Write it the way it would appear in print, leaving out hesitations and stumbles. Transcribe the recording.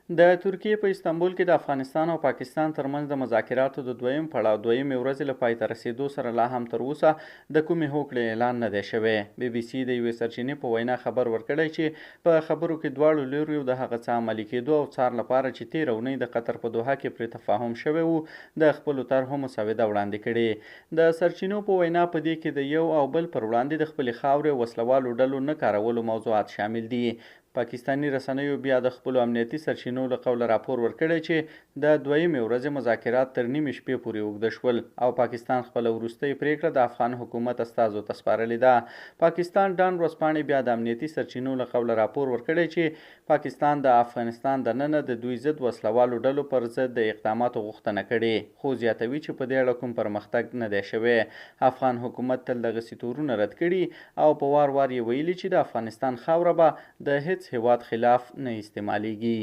د ترکیې په استانبول کې د افغانستان او پاکستان ترمنځ د مذاکراتو د دویم پړاو دویمې ورځې له پای ته رسیدو سره لا هم تر اوسه د کومې هوکړې اعلان نه دی شوی. بي بي سي د یوې سرچینې په وینا خبر ورکړی چې په خبرو کې دواړو لوریو د هغه څه عملي کېدو او څار لپاره چې تېره اونۍ د قطر په دوحه کې پرې تفاهم شوی وو د خپلو طرحو مسوده وړاندې کړې. د سرچینو په وینا په دې کې د یو او بل پر وړاندې د خپلې خاورې وسلوالو ډلو نه کارولو موضوعات شامل دي. پاکستاني رسنیو بیا د خپلو امنیتي سرچینو له قوله راپور ورکړی چې د دویمې ورځې مذاکرات تر نیمې شپې پورې اوږده شول او پاکستان خپله وروستۍ پریکړه د افغان حکومت استازو ته سپارلې ده. پاکستان ډان ورځپاڼې بیا د امنیتي سرچینو له قوله راپور ورکړی چې پاکستان د افغانستان دننه د دوی ضد وسلوالو ډلو پر ضد د اقداماتو غوښتنه کړې، خو زیاتوي چې په دې اړه کوم پرمختګ نه دی شوی. افغان حکومت تل دغسې تورونه رد کړي او په وار وار یې ویلي چې د افغانستان خاوره به د هیڅ هیواد خلاف نه استعمالیږي.